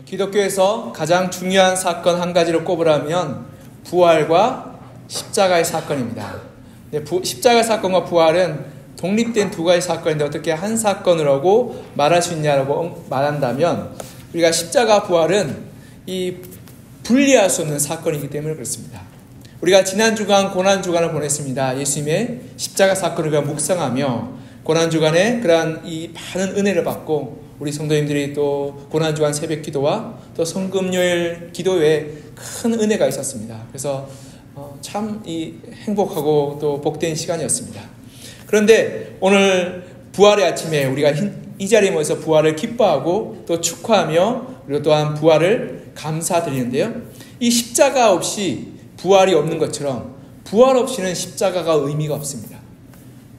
기독교에서 가장 중요한 사건 한 가지를 꼽으라면 부활과 십자가의 사건입니다. 십자가의 사건과 부활은 독립된 두 가지 사건인데 어떻게 한 사건이라고 말할 수 있냐고 말한다면 우리가 십자가 부활은 이 분리할 수 없는 사건이기 때문에 그렇습니다. 우리가 지난 주간 고난 주간을 보냈습니다. 예수님의 십자가 사건을 묵상하며 고난 주간에 그러한 이 많은 은혜를 받고 우리 성도님들이 또 고난 주간 새벽 기도와 또 성금요일 기도에 큰 은혜가 있었습니다. 그래서 참 이 행복하고 또 복된 시간이었습니다. 그런데 오늘 부활의 아침에 우리가 이 자리에 모여서 부활을 기뻐하고 또 축하하며 그리고 또한 부활을 감사드리는데요. 이 십자가 없이 부활이 없는 것처럼 부활 없이는 십자가가 의미가 없습니다.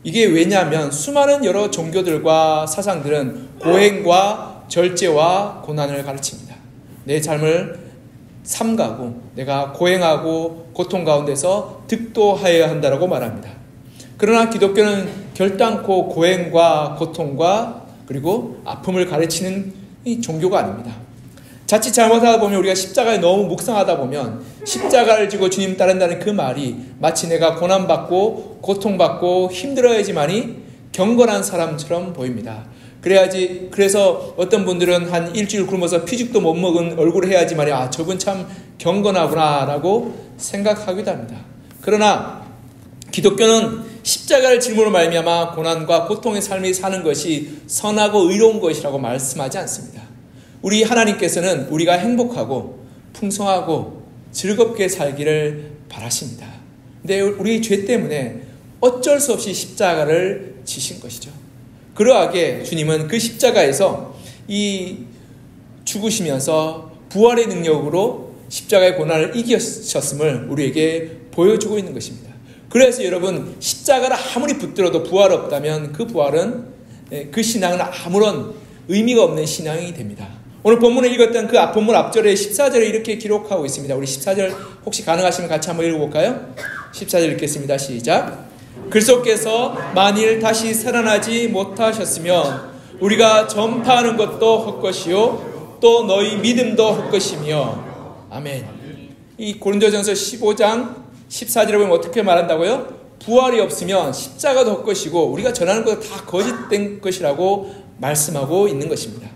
이게 왜냐하면 수많은 여러 종교들과 사상들은 고행과 절제와 고난을 가르칩니다. 내 삶을 삼가고 내가 고행하고 고통 가운데서 득도하여야 한다고 말합니다. 그러나 기독교는 결단코 고행과 고통과 그리고 아픔을 가르치는 이 종교가 아닙니다. 자칫 잘못하다 보면 우리가 십자가에 너무 묵상하다 보면 십자가를 지고 주님 따른다는 그 말이 마치 내가 고난받고 고통받고 힘들어야지만이 경건한 사람처럼 보입니다. 그래서 어떤 분들은 한 일주일 굶어서 피죽도 못 먹은 얼굴을 해야지만이 저분 참 경건하구나 라고 생각하기도 합니다. 그러나 기독교는 십자가를 짊으로 말미암아 고난과 고통의 삶을 사는 것이 선하고 의로운 것이라고 말씀하지 않습니다. 우리 하나님께서는 우리가 행복하고 풍성하고 즐겁게 살기를 바라십니다. 근데 우리 죄 때문에 어쩔 수 없이 십자가를 지신 것이죠. 그러하게 주님은 그 십자가에서 이 죽으시면서 부활의 능력으로 십자가의 고난을 이기셨음을 우리에게 보여주고 있는 것입니다. 그래서 여러분 십자가를 아무리 붙들어도 부활 없다면 그 부활은 그 신앙은 아무런 의미가 없는 신앙이 됩니다. 오늘 본문을 읽었던 그 본문 앞절에 14절에 이렇게 기록하고 있습니다. 우리 14절 혹시 가능하시면 같이 한번 읽어볼까요? 14절 읽겠습니다. 시작. 그리스도께서 만일 다시 살아나지 못하셨으면 우리가 전파하는 것도 헛것이요 또 너희 믿음도 헛것이며 아멘. 이 고린도전서 15장 14절에 보면 어떻게 말한다고요? 부활이 없으면 십자가도 헛것이고 우리가 전하는 것도 다 거짓된 것이라고 말씀하고 있는 것입니다.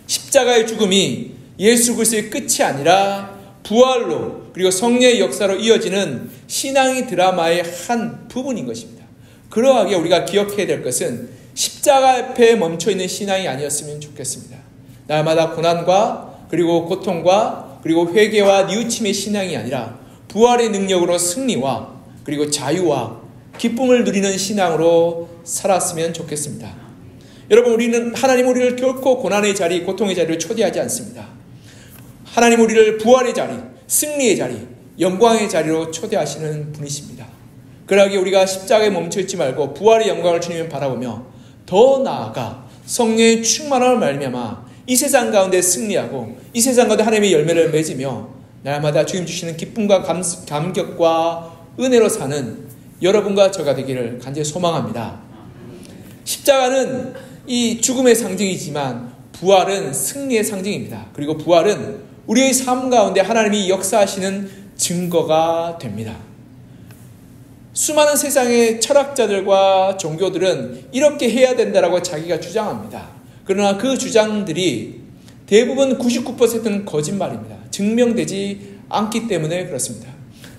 십자가의 죽음이 예수 그리스도의 끝이 아니라 부활로 그리고 성령의 역사로 이어지는 신앙의 드라마의 한 부분인 것입니다. 그러하게 우리가 기억해야 될 것은 십자가 앞에 멈춰있는 신앙이 아니었으면 좋겠습니다. 날마다 고난과 그리고 고통과 그리고 회개와 뉘우침의 신앙이 아니라 부활의 능력으로 승리와 그리고 자유와 기쁨을 누리는 신앙으로 살았으면 좋겠습니다. 여러분 하나님 우리를 결코 고난의 자리, 고통의 자리를 초대하지 않습니다. 하나님 우리를 부활의 자리, 승리의 자리, 영광의 자리로 초대하시는 분이십니다. 그러하게 우리가 십자가에 멈춰있지 말고 부활의 영광을 주님을 바라보며 더 나아가 성령의 충만함을 말미암아 이 세상 가운데 승리하고 이 세상 가운데 하나님의 열매를 맺으며 날마다 주님 주시는 기쁨과 감격과 은혜로 사는 여러분과 저가 되기를 간절히 소망합니다. 십자가는 이 죽음의 상징이지만 부활은 승리의 상징입니다. 그리고 부활은 우리의 삶 가운데 하나님이 역사하시는 증거가 됩니다. 수많은 세상의 철학자들과 종교들은 이렇게 해야 된다라고 자기가 주장합니다. 그러나 그 주장들이 대부분 99%는 거짓말입니다. 증명되지 않기 때문에 그렇습니다.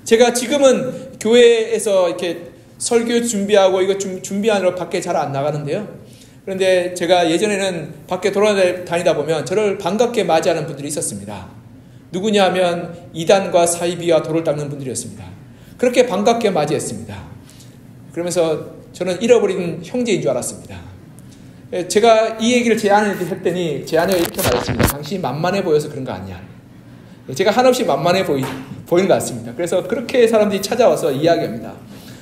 제가 지금은 교회에서 이렇게 설교 준비하고 이거 준비하느라 밖에 잘 안 나가는데요. 그런데 제가 예전에는 밖에 돌아다니다 보면 저를 반갑게 맞이하는 분들이 있었습니다. 누구냐 하면 이단과 사이비와 돌을 닦는 분들이었습니다. 그렇게 반갑게 맞이했습니다. 그러면서 저는 잃어버린 형제인 줄 알았습니다. 제가 이 얘기를 제 아내한테 했더니 제 아내가 이렇게 말했습니다. 당신이 만만해 보여서 그런 거 아니야. 제가 한없이 만만해 보이는 것 같습니다. 그래서 그렇게 사람들이 찾아와서 이야기합니다.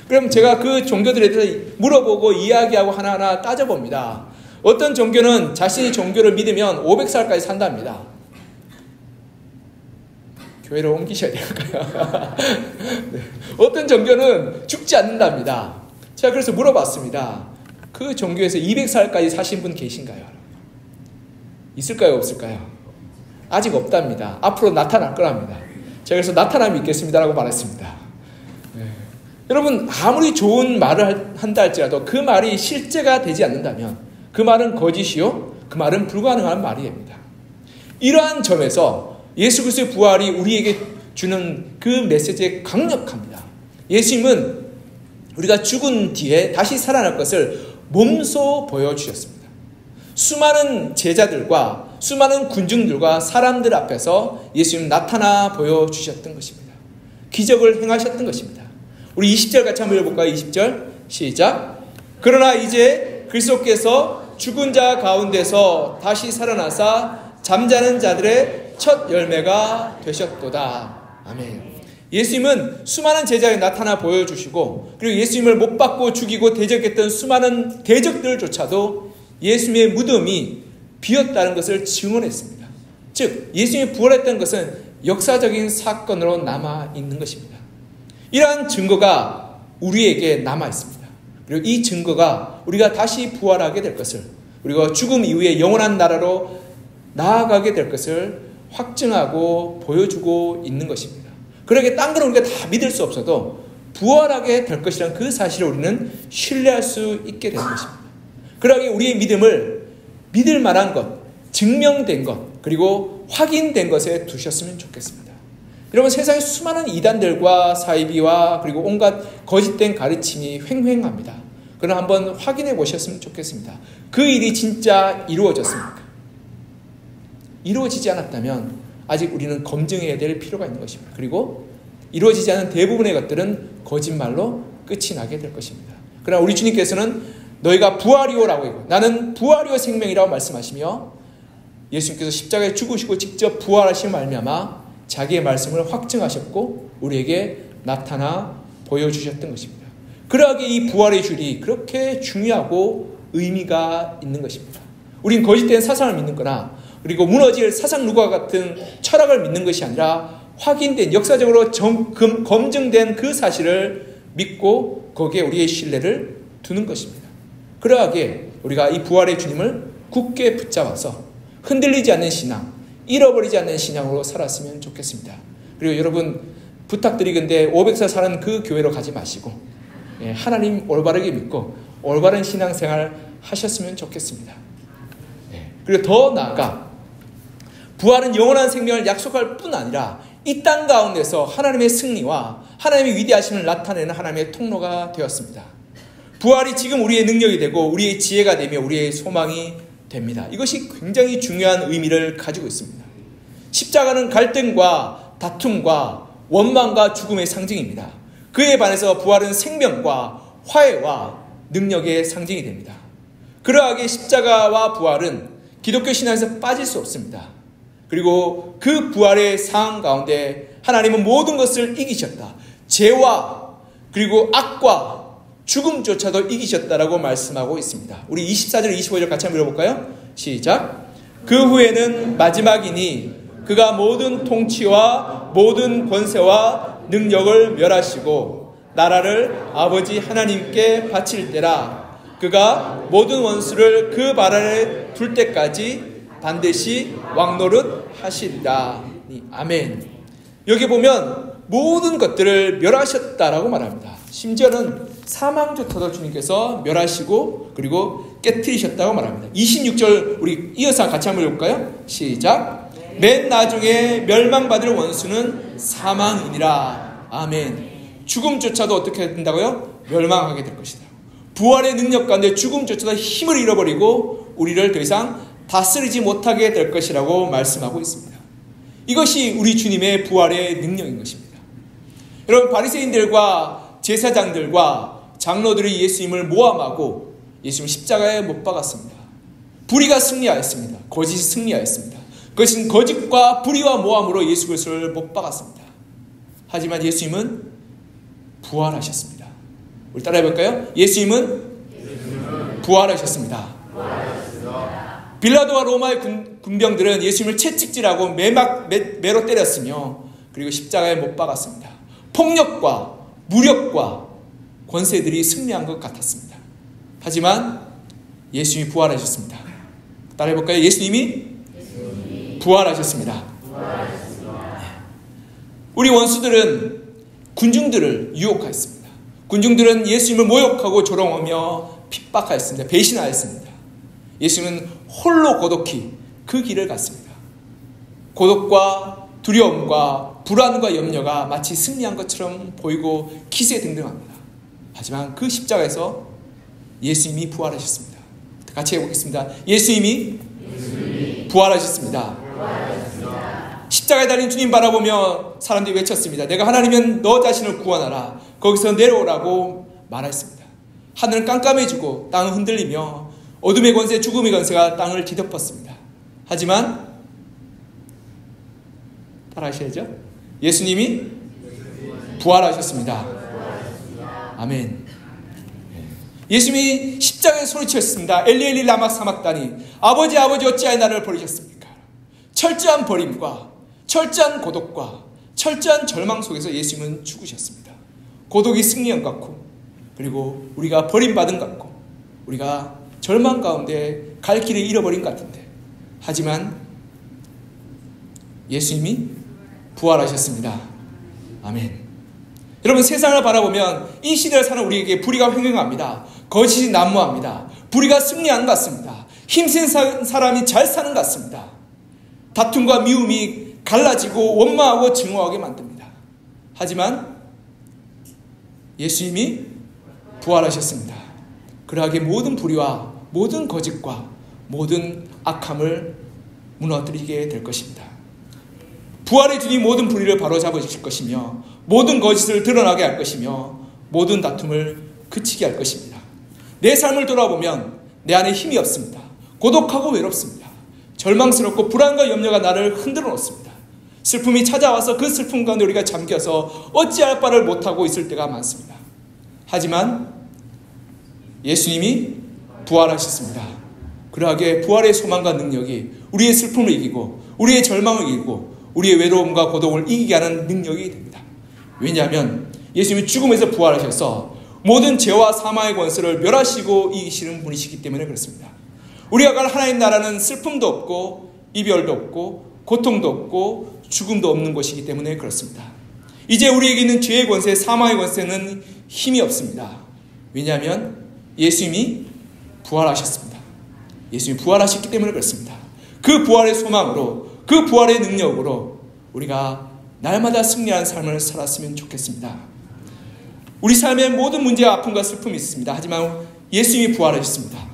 그럼 제가 그 종교들에 대해서 물어보고 이야기하고 하나하나 따져봅니다. 어떤 종교는 자신이 종교를 믿으면 500살까지 산답니다. 교회를 옮기셔야 될까요? 네. 어떤 종교는 죽지 않는답니다. 제가 그래서 물어봤습니다. 그 종교에서 200살까지 사신 분 계신가요? 있을까요? 없을까요? 아직 없답니다. 앞으로 나타날 거랍니다. 제가 그래서 나타나면 있겠습니다라고 말했습니다. 여러분, 아무리 좋은 말을 한다 할지라도 그 말이 실제가 되지 않는다면 그 말은 거짓이요, 그 말은 불가능한 말이 됩니다. 이러한 점에서 예수 그리스도의 부활이 우리에게 주는 그 메시지에 강력합니다. 예수님은 우리가 죽은 뒤에 다시 살아날 것을 몸소 보여주셨습니다. 수많은 제자들과 수많은 군중들과 사람들 앞에서 예수님 나타나 보여주셨던 것입니다. 기적을 행하셨던 것입니다. 우리 20절 같이 한번 읽어볼까요? 20절 시작. 그러나 이제 그리스도께서 죽은 자 가운데서 다시 살아나사 잠자는 자들의 첫 열매가 되셨도다. 아멘. 예수님은 수많은 제자에 나타나 보여주시고, 그리고 예수님을 못 박고 죽이고 대적했던 수많은 대적들조차도 예수님의 무덤이 비었다는 것을 증언했습니다. 즉 예수님이 부활했다는 것은 역사적인 사건으로 남아있는 것입니다. 이러한 증거가 우리에게 남아있습니다. 그리고 이 증거가 우리가 다시 부활하게 될 것을, 우리가 죽음 이후에 영원한 나라로 나아가게 될 것을 확증하고 보여주고 있는 것입니다. 그러기에 딴 건 우리가 다 믿을 수 없어도 부활하게 될 것이란 그 사실을 우리는 신뢰할 수 있게 되는 것입니다. 그러기에 우리의 믿음을 믿을 만한 것, 증명된 것, 그리고 확인된 것에 두셨으면 좋겠습니다. 여러분, 세상에 수많은 이단들과 사이비와 그리고 온갖 거짓된 가르침이 횡행합니다. 그러나 한번 확인해 보셨으면 좋겠습니다. 그 일이 진짜 이루어졌습니까? 이루어지지 않았다면 아직 우리는 검증해야 될 필요가 있는 것입니다. 그리고 이루어지지 않은 대부분의 것들은 거짓말로 끝이 나게 될 것입니다. 그러나 우리 주님께서는 너희가 부활이오라고 했고, 나는 부활이오 생명이라고 말씀하시며, 예수님께서 십자가에 죽으시고 직접 부활하신 말미암아 자기의 말씀을 확증하셨고 우리에게 나타나 보여주셨던 것입니다. 그러하기에 이 부활의 줄이 그렇게 중요하고 의미가 있는 것입니다. 우린 거짓된 사상을 믿는 거나 그리고 무너질 사상루과 같은 철학을 믿는 것이 아니라 확인된, 역사적으로 검증된 그 사실을 믿고 거기에 우리의 신뢰를 두는 것입니다. 그러하기에 우리가 이 부활의 주님을 굳게 붙잡아서 흔들리지 않는 신앙, 잃어버리지 않는 신앙으로 살았으면 좋겠습니다. 그리고 여러분, 부탁드리건대 500살 사는 그 교회로 가지 마시고 하나님 올바르게 믿고 올바른 신앙생활 하셨으면 좋겠습니다. 그리고 더 나아가 부활은 영원한 생명을 약속할 뿐 아니라 이 땅 가운데서 하나님의 승리와 하나님의 위대하심을 나타내는 하나님의 통로가 되었습니다. 부활이 지금 우리의 능력이 되고 우리의 지혜가 되며 우리의 소망이 됩니다. 이것이 굉장히 중요한 의미를 가지고 있습니다. 십자가는 갈등과 다툼과 원망과 죽음의 상징입니다. 그에 반해서 부활은 생명과 화해와 능력의 상징이 됩니다. 그러하게 십자가와 부활은 기독교 신앙에서 빠질 수 없습니다. 그리고 그 부활의 상황 가운데 하나님은 모든 것을 이기셨다. 죄와 그리고 악과 죽음조차도 이기셨다라고 말씀하고 있습니다. 우리 24절 25절 같이 한번 읽어볼까요? 시작. 그 후에는 마지막이니 그가 모든 통치와 모든 권세와 능력을 멸하시고 나라를 아버지 하나님께 바칠 때라. 그가 모든 원수를 그 발 아래 둘 때까지 반드시 왕노릇 하시리라. 아멘. 여기 보면 모든 것들을 멸하셨다라고 말합니다. 심지어는 사망조차도 주님께서 멸하시고 그리고 깨트리셨다고 말합니다. 26절 우리 이어서 같이 한번 읽을까요? 시작. 맨 나중에 멸망받을 원수는 사망이니라. 아멘. 죽음조차도 어떻게 된다고요? 멸망하게 될 것이다. 부활의 능력 가운데 죽음조차도 힘을 잃어버리고 우리를 더 이상 다스리지 못하게 될 것이라고 말씀하고 있습니다. 이것이 우리 주님의 부활의 능력인 것입니다. 여러분, 바리새인들과 제사장들과 장로들이 예수님을 모함하고 예수님 십자가에 못 박았습니다. 불의가 승리하였습니다. 거짓이 승리하였습니다. 그것은 거짓과 불의와 모함으로 예수 그리스도를 못 박았습니다. 하지만 예수님은 부활하셨습니다. 우리 따라해 볼까요? 예수님은 부활하셨습니다. 빌라도와 로마의 군병들은 예수님을 채찍질하고 매로 때렸으며 그리고 십자가에 못 박았습니다. 폭력과 무력과 권세들이 승리한 것 같았습니다. 하지만 예수님이 부활하셨습니다. 따라해볼까요? 예수님이 부활하셨습니다. 우리 원수들은 군중들을 유혹하였습니다. 군중들은 예수님을 모욕하고 조롱하며 핍박하였습니다. 배신하였습니다. 예수님은 홀로 고독히 그 길을 갔습니다. 고독과 두려움과 불안과 염려가 마치 승리한 것처럼 보이고 기세등등합니다. 하지만 그 십자가에서 예수님이 부활하셨습니다. 같이 해보겠습니다. 예수님이 부활하셨습니다. 십자가에 달린 주님 바라보며 사람들이 외쳤습니다. 내가 하나님이면 너 자신을 구원하라. 거기서 내려오라고 말했습니다. 하늘은 깜깜해지고 땅은 흔들리며 어둠의 권세, 죽음의 권세가 땅을 뒤덮었습니다. 하지만 따라하셔야죠. 예수님이 부활하셨습니다. 아멘. 예수님이 십자가에 소리쳤습니다. 엘리 엘리 라마 사막다니, 아버지 아버지 어찌하여 나를 버리셨습니까? 철저한 버림과 철저한 고독과 철저한 절망 속에서 예수님은 죽으셨습니다. 고독이 승리한 것 같고, 그리고 우리가 버림받은 것 같고, 우리가 절망 가운데 갈 길을 잃어버린 것 같은데, 하지만 예수님이 부활하셨습니다. 아멘. 여러분, 세상을 바라보면 이 시대를 사는 우리에게 불의가 횡행합니다. 거짓이 난무합니다. 불의가 승리하는 것 같습니다. 힘센 사람이 잘 사는 것 같습니다. 다툼과 미움이 갈라지고 원망하고 증오하게 만듭니다. 하지만 예수님이 부활하셨습니다. 그러하게 모든 불의와 모든 거짓과 모든 악함을 무너뜨리게 될 것입니다. 부활의 주님 모든 불의를 바로잡으실 것이며 모든 거짓을 드러나게 할 것이며 모든 다툼을 그치게 할 것입니다. 내 삶을 돌아보면 내 안에 힘이 없습니다. 고독하고 외롭습니다. 절망스럽고 불안과 염려가 나를 흔들어 놓습니다. 슬픔이 찾아와서 그 슬픔 가운데 우리가 잠겨서 어찌할 바를 못하고 있을 때가 많습니다. 하지만 예수님이 부활하셨습니다. 그러하게 부활의 소망과 능력이 우리의 슬픔을 이기고 우리의 절망을 이기고 우리의 외로움과 고독을 이기게 하는 능력이 됩니다. 왜냐하면 예수님이 죽음에서 부활하셔서 모든 죄와 사망의 권세를 멸하시고 이기시는 분이시기 때문에 그렇습니다. 우리가 갈 하나님 나라는 슬픔도 없고 이별도 없고 고통도 없고 죽음도 없는 곳이기 때문에 그렇습니다. 이제 우리에게 있는 죄의 권세, 사망의 권세는 힘이 없습니다. 왜냐하면 예수님이 부활하셨습니다. 예수님이 부활하셨기 때문에 그렇습니다. 그 부활의 소망으로, 그 부활의 능력으로 우리가 날마다 승리하는 삶을 살았으면 좋겠습니다. 우리 삶의 모든 문제와 아픔과 슬픔이 있습니다. 하지만 예수님이 부활하셨습니다.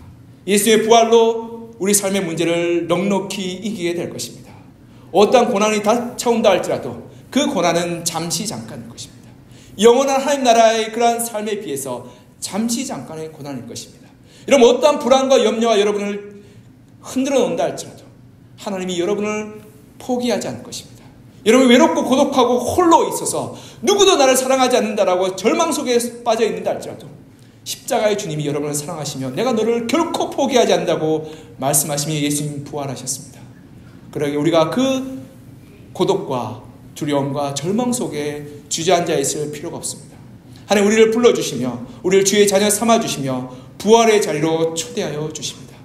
예수님의 부활로 우리 삶의 문제를 넉넉히 이기게 될 것입니다. 어떠한 고난이 닥쳐온다 할지라도 그 고난은 잠시 잠깐일 것입니다. 영원한 하나님 나라의 그러한 삶에 비해서 잠시 잠깐의 고난일 것입니다. 여러분, 어떠한 불안과 염려가 여러분을 흔들어 놓는다 할지라도 하나님이 여러분을 포기하지 않을 것입니다. 여러분이 외롭고 고독하고 홀로 있어서 누구도 나를 사랑하지 않는다라고 절망 속에 빠져 있는다 할지라도 십자가의 주님이 여러분을 사랑하시며 내가 너를 결코 포기하지 않는다고 말씀하시며 예수님 부활하셨습니다. 그러기에 우리가 그 고독과 두려움과 절망 속에 주저앉아 있을 필요가 없습니다. 하나님 우리를 불러주시며 우리를 주의 자녀 삼아주시며 부활의 자리로 초대하여 주십니다.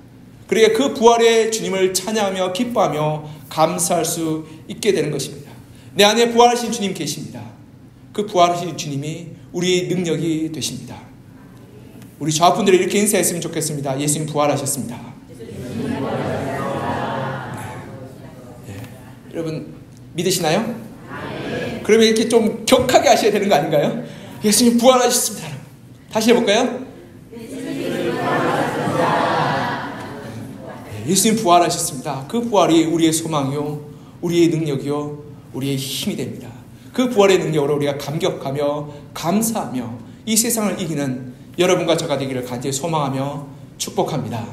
그러기에 그 부활의 주님을 찬양하며 기뻐하며 감사할 수 있게 되는 것입니다. 내 안에 부활하신 주님 계십니다. 그 부활하신 주님이 우리의 능력이 되십니다. 우리 좌우분들이 이렇게 인사했으면 좋겠습니다. 예수님 부활하셨습니다. 네. 여러분 믿으시나요? 그러면 이렇게 좀 격하게 하셔야 되는 거 아닌가요? 예수님 부활하셨습니다. 다시 해볼까요? 예수님 부활하셨습니다. 그 부활이 우리의 소망이요, 우리의 능력이요, 우리의 힘이 됩니다. 그 부활의 능력으로 우리가 감격하며 감사하며 이 세상을 이기는 여러분과 저가 되기를 간절히 소망하며 축복합니다.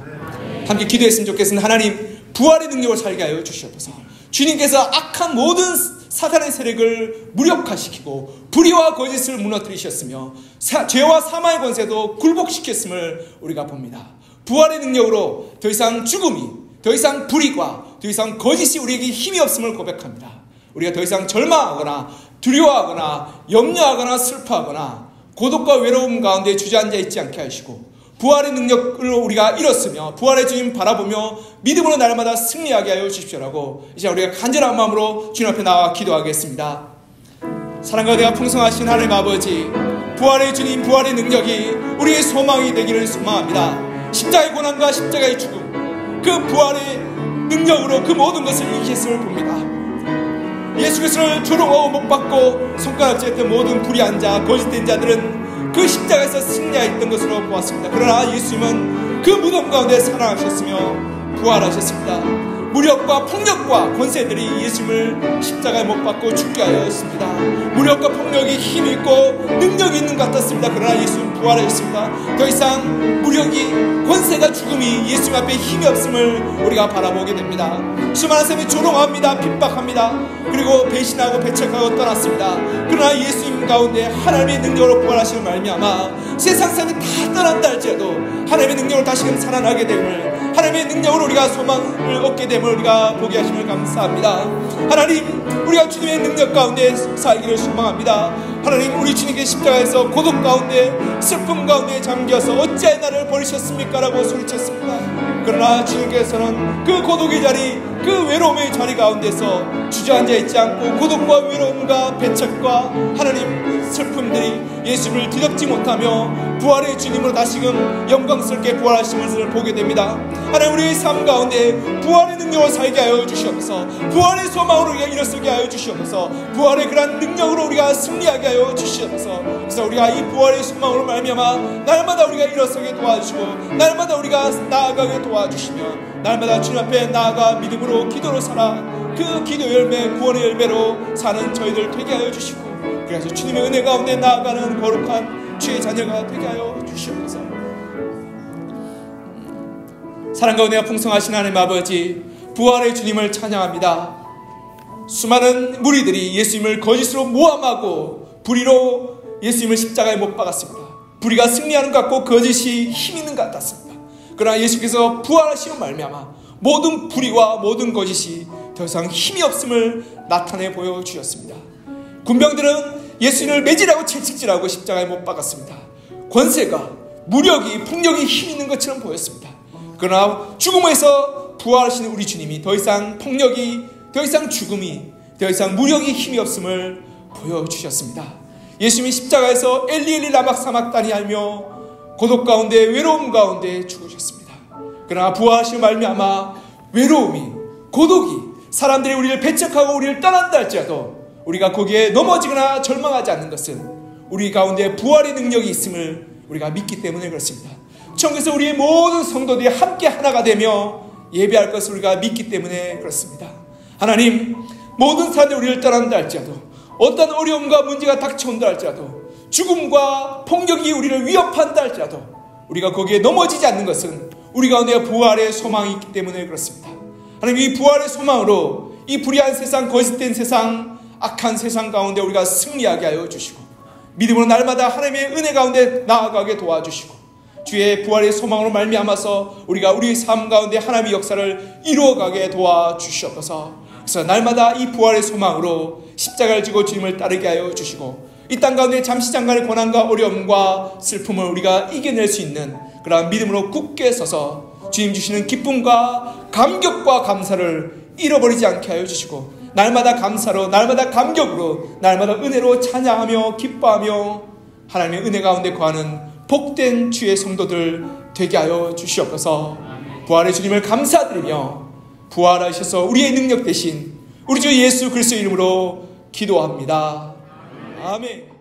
함께 기도했으면 좋겠습니다. 하나님 부활의 능력을 살게 하여 주시옵소서. 주님께서 악한 모든 사탄의 세력을 무력화시키고 불의와 거짓을 무너뜨리셨으며 죄와 사망의 권세도 굴복시켰음을 우리가 봅니다. 부활의 능력으로 더 이상 죽음이, 더 이상 불의가, 더 이상 거짓이 우리에게 힘이 없음을 고백합니다. 우리가 더 이상 절망하거나 두려워하거나 염려하거나 슬퍼하거나 고독과 외로움 가운데 주저앉아 있지 않게 하시고 부활의 능력을 우리가 잃었으며 부활의 주님 바라보며 믿음으로 날마다 승리하게 하여 주십시오라고 이제 우리가 간절한 마음으로 주님 앞에 나와 기도하겠습니다. 사랑과 은혜가 풍성하신 하나님 아버지, 부활의 주님, 부활의 능력이 우리의 소망이 되기를 소망합니다. 십자가의 고난과 십자가의 죽음, 그 부활의 능력으로 그 모든 것을 이기셨음을 봅니다. 예수 그리스도를 조롱하고 못 받고 손가락질했던 모든 불의한 자, 거짓된 자들은 그 십자가에서 승리하였던 것으로 보았습니다. 그러나 예수님은 그 무덤 가운데 살아나셨으며 부활하셨습니다. 무력과 폭력과 권세들이 예수님을 십자가에 못 박고 죽게 하였습니다. 무력과 폭력이 힘이 있고 능력이 있는 것 같았습니다. 그러나 예수님은 부활하셨습니다. 더 이상 무력이, 권세가, 죽음이 예수님 앞에 힘이 없음을 우리가 바라보게 됩니다. 수많은 사람이 조롱합니다. 핍박합니다. 그리고 배신하고 배척하고 떠났습니다. 그러나 예수님 가운데 하나님의 능력으로 부활하시는 말미암아 세상 사람이 다 떠난다 할지라도 하나님의 능력으로 다시금 살아나게 됨을, 하나님의 능력으로 우리가 소망을 얻게 됨을 우리가 보게 하심을 감사합니다. 하나님, 우리가 주님의 능력 가운데 살기를 소망합니다. 하나님, 우리 주님께 십자가에서 고독 가운데 슬픔 가운데 잠겨서 어찌하여 나를 버리셨습니까? 라고 소리쳤습니다. 그러나 주님께서는 그 고독의 자리, 그 외로움의 자리 가운데서 주저앉아 있지 않고 고독과 외로움과 배척과 하나님 슬픔들이 예수를 뒤덮지 못하며 부활의 주님으로 다시금 영광스럽게 부활하신 것을 보게 됩니다. 하나님, 우리의 삶 가운데 부활의 능력으로 살게 하여 주시옵소서. 부활의 소망으로 우리가 일어서게 하여 주시옵소서. 부활의 그러한 능력으로 우리가 승리하게 하여 주시옵소서. 그래서 우리가 이 부활의 소망으로 말미암아 날마다 우리가 일어서게 도와주시고 날마다 우리가 나아가게 도와주시며 날마다 주님 앞에 나아가 믿음으로 기도로 살아 그 기도 열매, 구원의 열매로 사는 저희들 되게 하여 주시고, 그래서 주님의 은혜 가운데 나아가는 거룩한 주의 자녀가 되게 하여 주시옵소서. 사랑과 은혜가 풍성하신 하나님 아버지, 부활의 주님을 찬양합니다. 수많은 무리들이 예수님을 거짓으로 모함하고 불의로 예수님을 십자가에 못 박았습니다. 불의가 승리하는 것 같고 거짓이 힘 있는 것 같았습니다. 그러나 예수께서 부활하시고 말미암아 모든 불의와 모든 거짓이 더 이상 힘이 없음을 나타내 보여주셨습니다. 군병들은 예수님을 매질하고 채찍질하고 십자가에 못 박았습니다. 권세가, 무력이, 폭력이 힘 있는 것처럼 보였습니다. 그러나 죽음에서 부활하신 우리 주님이 더 이상 폭력이, 더 이상 죽음이, 더 이상 무력이 힘이 없음을 보여주셨습니다. 예수님이 십자가에서 엘리 엘리 라막 사막다니 하며 고독 가운데 외로움 가운데 죽으셨습니다. 그러나 부활하신 말미암아 외로움이, 고독이, 사람들이 우리를 배척하고 우리를 떠난다 할지라도 우리가 거기에 넘어지거나 절망하지 않는 것은 우리 가운데 부활의 능력이 있음을 우리가 믿기 때문에 그렇습니다. 천국에서 우리의 모든 성도들이 함께 하나가 되며 예배할 것을 우리가 믿기 때문에 그렇습니다. 하나님, 모든 사람들이 우리를 떠난다 할지라도 어떤 어려움과 문제가 닥쳐온다 할지라도 죽음과 폭력이 우리를 위협한다 할지라도 우리가 거기에 넘어지지 않는 것은 우리 가운데 부활의 소망이 있기 때문에 그렇습니다. 하나님, 이 부활의 소망으로 이 불의한 세상, 거짓된 세상, 악한 세상 가운데 우리가 승리하게 하여 주시고 믿음으로 날마다 하나님의 은혜 가운데 나아가게 도와주시고 주의 부활의 소망으로 말미암아서 우리가 우리 삶 가운데 하나님의 역사를 이루어가게 도와주시옵소서. 그래서 날마다 이 부활의 소망으로 십자가를 지고 주님을 따르게 하여 주시고 이 땅 가운데 잠시 잠깐의 고난과 어려움과 슬픔을 우리가 이겨낼 수 있는 그러한 믿음으로 굳게 서서 주님 주시는 기쁨과 감격과 감사를 잃어버리지 않게 하여 주시고 날마다 감사로, 날마다 감격으로, 날마다 은혜로 찬양하며 기뻐하며 하나님의 은혜 가운데 거하는 복된 주의 성도들 되게 하여 주시옵소서. 부활의 주님을 감사드리며 부활하셔서 우리의 능력 대신 우리 주 예수 그리스도의 이름으로 기도합니다. 아멘.